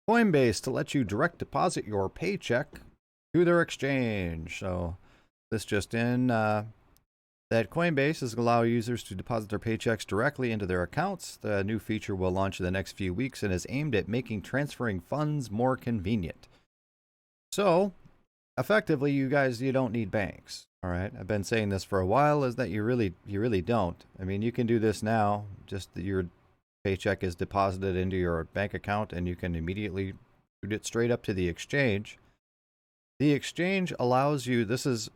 Coinbase to let you direct deposit your paycheck to their exchange. So this just in, that Coinbase is allow users to deposit their paychecks directly into their accounts. The new feature will launch in the next few weeks and is aimed at making transferring funds more convenient. So effectively, you guys, you don't need banks. All right, I've been saying this for a while, is that you really don't. I mean, you can do this now. Just your paycheck is deposited into your bank account and you can immediately shoot it straight up to the exchange. The exchange allows you, this is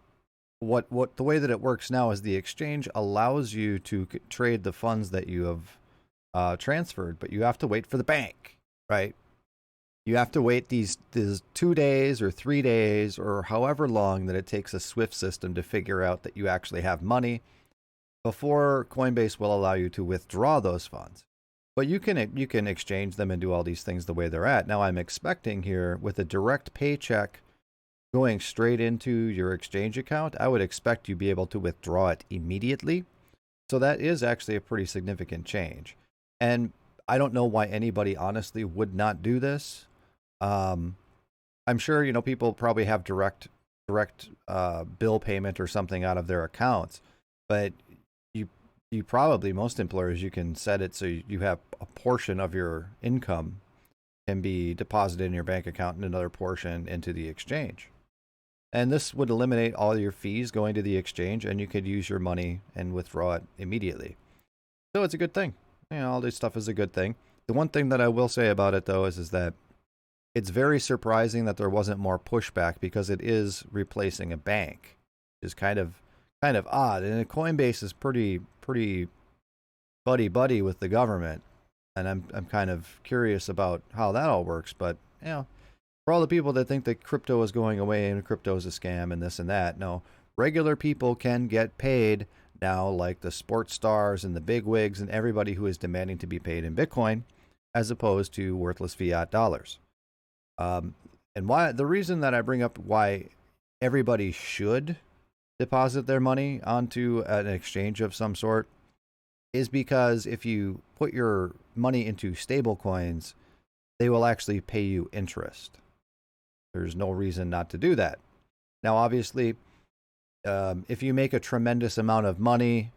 what the way that it works now is the exchange allows you to trade the funds that you have transferred, but you have to wait for the bank, right? You have to wait these 2 days or 3 days or however long that it takes a Swift system to figure out that you actually have money before Coinbase will allow you to withdraw those funds. But you can exchange them and do all these things the way they're at. Now I'm expecting here with a direct paycheck going straight into your exchange account, I would expect you be able to withdraw it immediately. So that is actually a pretty significant change. And I don't know why anybody honestly would not do this. I'm sure, you know, people probably have direct bill payment or something out of their accounts, but you probably, most employers, you can set it so you have a portion of your income can be deposited in your bank account and another portion into the exchange. And this would eliminate all your fees going to the exchange, and you could use your money and withdraw it immediately. So it's a good thing. You know, all this stuff is a good thing. The one thing that I will say about it, though, is that it's very surprising that there wasn't more pushback because it is replacing a bank. It's kind of odd. And Coinbase is pretty buddy with the government. And I'm kind of curious about how that all works. But, you know, for all the people that think that crypto is going away and crypto is a scam and this and that, no, regular people can get paid now, like the sports stars and the bigwigs and everybody who is demanding to be paid in Bitcoin as opposed to worthless fiat dollars. And why the reason that I bring up why everybody should deposit their money onto an exchange of some sort is because if you put your money into stable coins, they will actually pay you interest. There's no reason not to do that. Now, obviously, if you make a tremendous amount of money,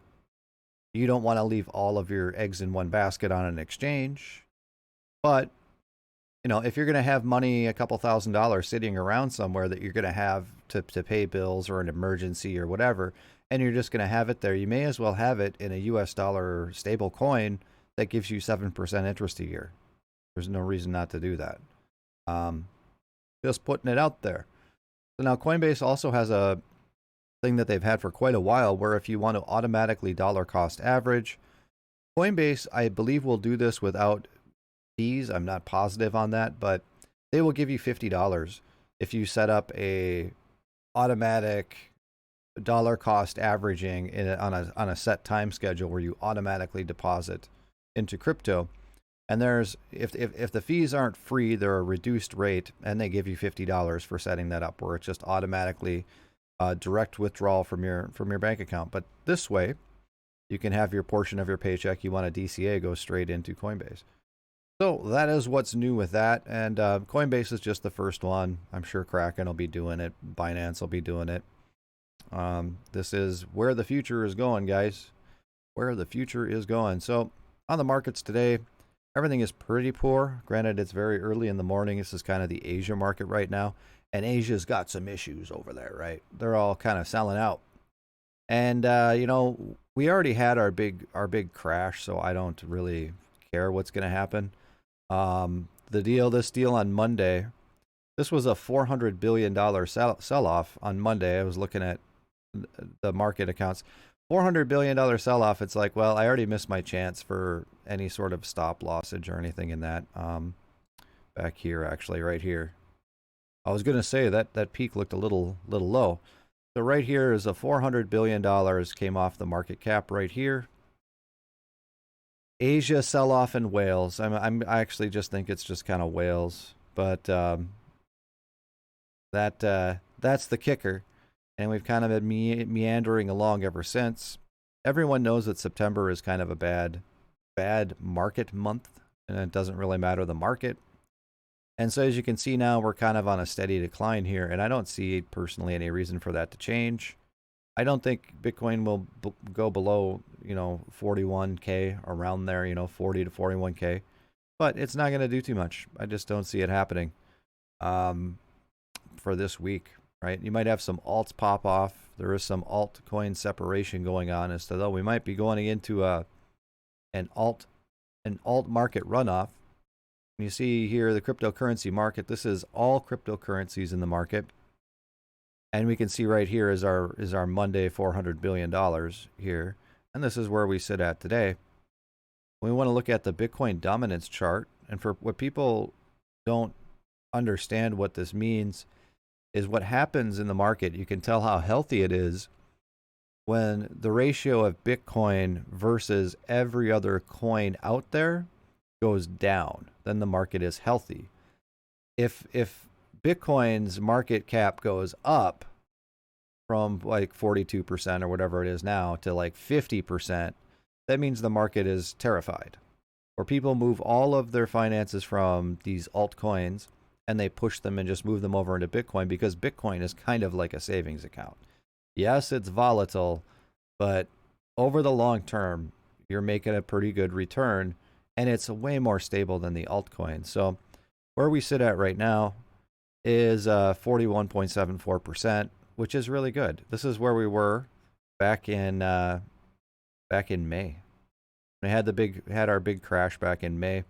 you don't want to leave all of your eggs in one basket on an exchange. But, you know, if you're going to have money, a couple $1,000s sitting around somewhere that you're going to have to pay bills or an emergency or whatever, and you're just going to have it there, you may as well have it in a US dollar stable coin that gives you 7% interest a year. There's no reason not to do that. Just putting it out there. So now Coinbase also has a thing that they've had for quite a while where if you want to automatically dollar cost average, Coinbase, I believe, will do this without fees. I'm not positive on that, but they will give you $50 if you set up a automatic dollar cost averaging on a set time schedule where you automatically deposit into crypto. And there's if the fees aren't free, they're a reduced rate, and they give you $50 for setting that up, where it's just automatically direct withdrawal from your bank account. But this way, you can have your portion of your paycheck you want a DCA go straight into Coinbase. So that is what's new with that. And Coinbase is just the first one. I'm sure Kraken will be doing it. Binance will be doing it. This is where the future is going, guys. Where the future is going. So on the markets today, everything is pretty poor. Granted, it's very early in the morning. This is kind of the Asia market right now. And Asia's got some issues over there, right? They're all kind of selling out. And, you know, we already had our big crash, so I don't really care what's going to happen. This deal on Monday, this was a $400 billion sell-off on Monday. I was looking at the market accounts. $400 billion sell-off. It's like, well, I already missed my chance for any sort of stop lossage or anything in that. Back here, actually, right here. I was going to say that peak looked a little low. So right here is a $400 billion came off the market cap right here. Asia sell-off in whales. I actually just think it's just kind of whales, but that's the kicker, and we've kind of been meandering along ever since. Everyone knows that September is kind of a bad market month, and it doesn't really matter the market. And so as you can see now, we're kind of on a steady decline here, and I don't see personally any reason for that to change. I don't think Bitcoin will go below, 41K, around there, 40 to 41K, but it's not going to do too much. I just don't see it happening for this week, right? You might have some alts pop off. There is some altcoin separation going on, as though we might be going into an alt market runoff. You see here the cryptocurrency market. This is all cryptocurrencies in the market. And we can see right here is our Monday $400 billion here. And this is where we sit at today. We want to look at the Bitcoin dominance chart. And for what people don't understand what this means is what happens in the market. You can tell how healthy it is when the ratio of Bitcoin versus every other coin out there goes down. Then the market is healthy. If Bitcoin's market cap goes up from like 42% or whatever it is now to like 50%, that means the market is terrified. Or people move all of their finances from these altcoins and they push them and just move them over into Bitcoin, because Bitcoin is kind of like a savings account. Yes, it's volatile, but over the long term, you're making a pretty good return, and it's way more stable than the altcoin. So where we sit at right now is 41.74%, which is really good. This is where we were back in May. We had our big crash back in May.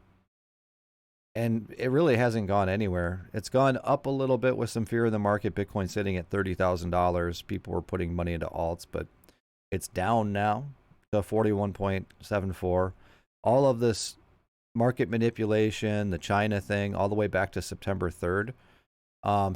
And it really hasn't gone anywhere. It's gone up a little bit with some fear in the market. Bitcoin sitting at $30,000. People were putting money into alts, but it's down now to 41.74. All of this market manipulation, the China thing, all the way back to September 3rd.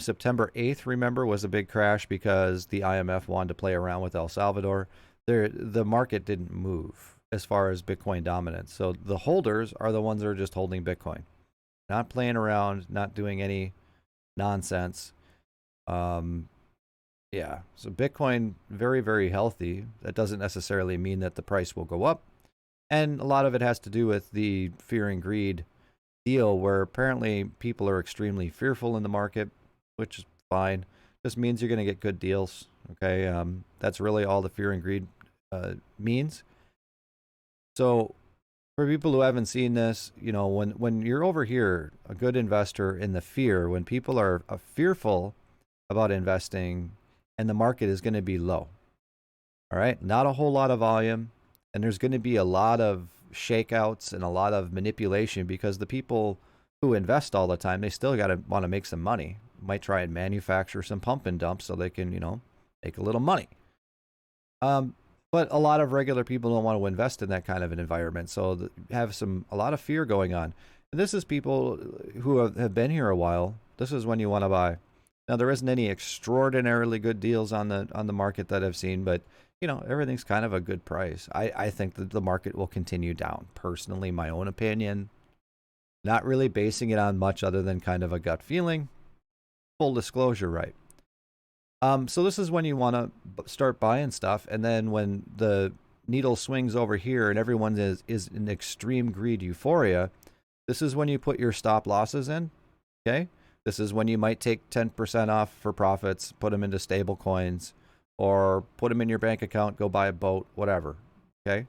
September 8th, remember, was a big crash because the IMF wanted to play around with El Salvador. The market didn't move as far as Bitcoin dominance. So the holders are the ones that are just holding Bitcoin. Not playing around, not doing any nonsense. Yeah, so Bitcoin, very, very healthy. That doesn't necessarily mean that the price will go up. And a lot of it has to do with the fear and greed deal, where apparently people are extremely fearful in the market, which is fine. Just means you're going to get good deals. Okay, that's really all the fear and greed means. So for people who haven't seen this, when you're over here, a good investor in the fear, when people are fearful about investing and the market is going to be low, all right, not a whole lot of volume, and there's going to be a lot of shakeouts and a lot of manipulation, because the people who invest all the time, they still want to make some money. Might try and manufacture some pump and dump so they can, make a little money. But a lot of regular people don't want to invest in that kind of an environment, so have a lot of fear going on. And this is people who have been here a while. This is when you want to buy. Now, there isn't any extraordinarily good deals on the market that I've seen, but everything's kind of a good price. I think that the market will continue down. Personally, my own opinion, not really basing it on much other than kind of a gut feeling. Full disclosure, right? So this is when you want to start buying stuff, and then when the needle swings over here and everyone is in extreme greed euphoria, this is when you put your stop losses in. Okay, this is when you might take 10% off for profits, put them into stable coins, or put them in your bank account, go buy a boat, whatever. Okay,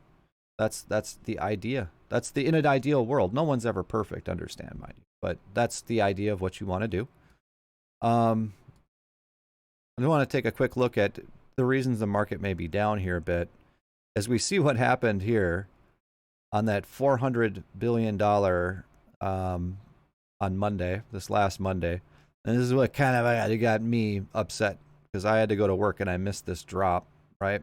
that's the idea. That's in an ideal world. No one's ever perfect, understand, mind you, but that's the idea of what you want to do. I want to take a quick look at the reasons the market may be down here a bit, as we see what happened here on that $400 billion on Monday, this last Monday. And this is what kind of got me upset, because I had to go to work and I missed this drop, right?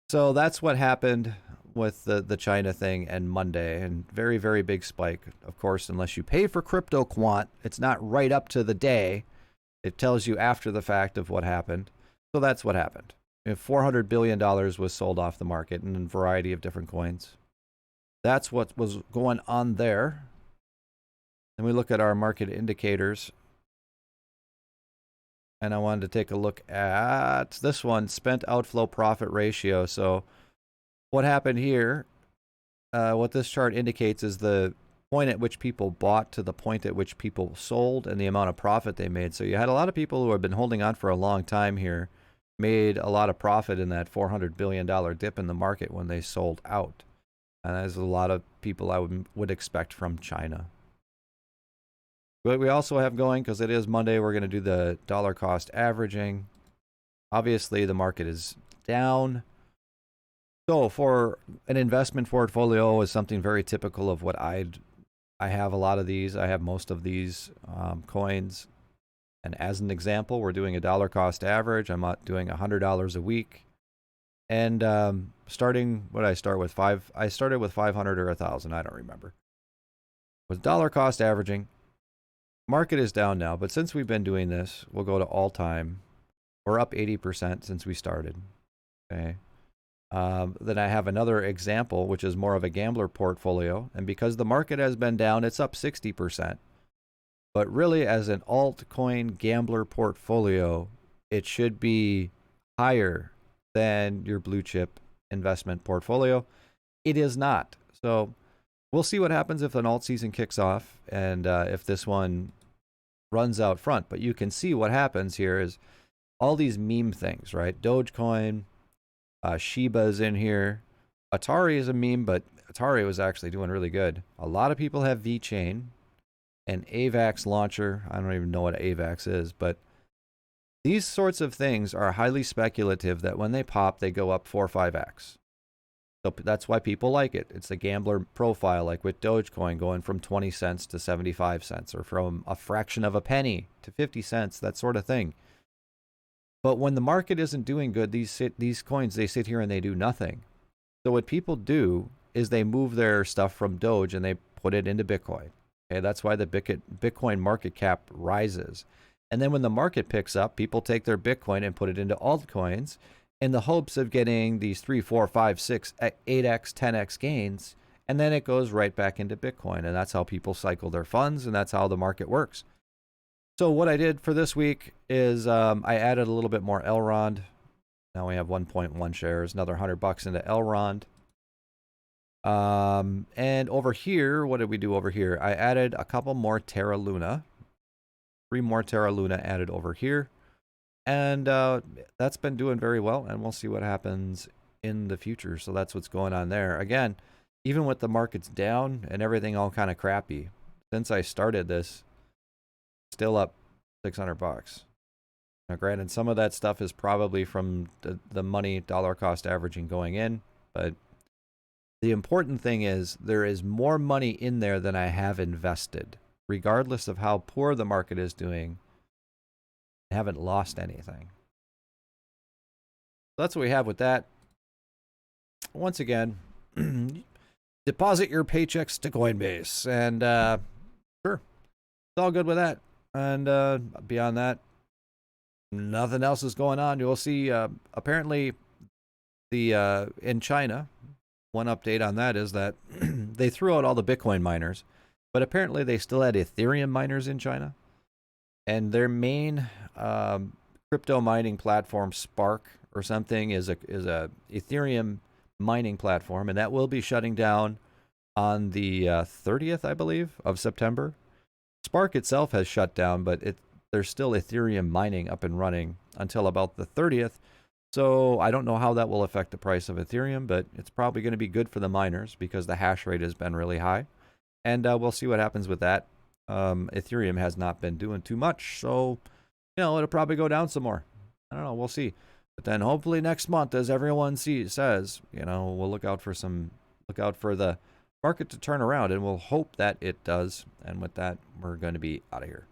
So that's what happened with the China thing and Monday, and very, very big spike. Of course, unless you pay for crypto quant, it's not right up to the day. It tells you after the fact of what happened. So that's what happened. $400 billion was sold off the market in a variety of different coins. That's what was going on there. And we look at our market indicators. And I wanted to take a look at this one, spent outflow profit ratio. So what happened here, what this chart indicates is the point at which people bought to the point at which people sold and the amount of profit they made. So you had a lot of people who have been holding on for a long time here, made a lot of profit in that $400 billion dip in the market when they sold out. And there's a lot of people I would expect from China. But we also have going, because it is Monday, we're going to do the dollar cost averaging. Obviously, the market is down. So for an investment portfolio is something very typical of what I have a lot of these. I have most of these coins. And as an example, we're doing a dollar cost average. I'm not doing $100 a week. And starting, what did I start with? I started with 500 or 1,000. I don't remember. With dollar cost averaging, market is down now. But since we've been doing this, we'll go to all time. We're up 80% since we started. Okay. Then I have another example, which is more of a gambler portfolio. And because the market has been down, it's up 60%. But really, as an altcoin gambler portfolio, it should be higher than your blue chip investment portfolio. It is not. So we'll see what happens if an alt season kicks off and if this one runs out front. But you can see what happens here is all these meme things, right? Dogecoin, Shiba's in here. Atari is a meme, but Atari was actually doing really good. A lot of people have VeChain and AVAX launcher. I don't even know what AVAX is, but these sorts of things are highly speculative that when they pop, they go up 4 or 5x. So that's why people like it. It's a gambler profile, like with Dogecoin going from 20 cents to 75 cents or from a fraction of a penny to 50 cents, that sort of thing. But when the market isn't doing good, these coins, they sit here and they do nothing. So what people do is they move their stuff from Doge and they put it into Bitcoin. Okay, that's why the Bitcoin market cap rises. And then when the market picks up, people take their Bitcoin and put it into altcoins in the hopes of getting these 3, 4, 5, 6, 8x, 10x gains. And then it goes right back into Bitcoin. And that's how people cycle their funds. And that's how the market works. So what I did for this week is I added a little bit more Elrond. Now we have 1.1 shares, another $100 into Elrond. And over here, what did we do over here? I added a couple more Terra Luna. 3 more Terra Luna added over here. And that's been doing very well. And we'll see what happens in the future. So that's what's going on there. Again, even with the markets down and everything all kind of crappy, since I started this, still up $600. Now, granted, some of that stuff is probably from the money dollar cost averaging going in, but the important thing is there is more money in there than I have invested. Regardless of how poor the market is doing, I haven't lost anything. So that's what we have with that. Once again, deposit your paychecks to Coinbase, and sure, it's all good with that. And beyond that, nothing else is going on. You'll see, apparently, in China, one update on that is that they threw out all the Bitcoin miners, but apparently they still had Ethereum miners in China. And their main crypto mining platform, Spark or something, is a Ethereum mining platform, and that will be shutting down on the 30th, I believe, of September. Spark itself has shut down, but there's still Ethereum mining up and running until about the 30th. So I don't know how that will affect the price of Ethereum, but it's probably going to be good for the miners because the hash rate has been really high. And we'll see what happens with that. Ethereum has not been doing too much, so it'll probably go down some more. I don't know, we'll see. But then hopefully next month, as everyone says, we'll look out for the market to turn around, and we'll hope that it does. And with that, we're going to be out of here.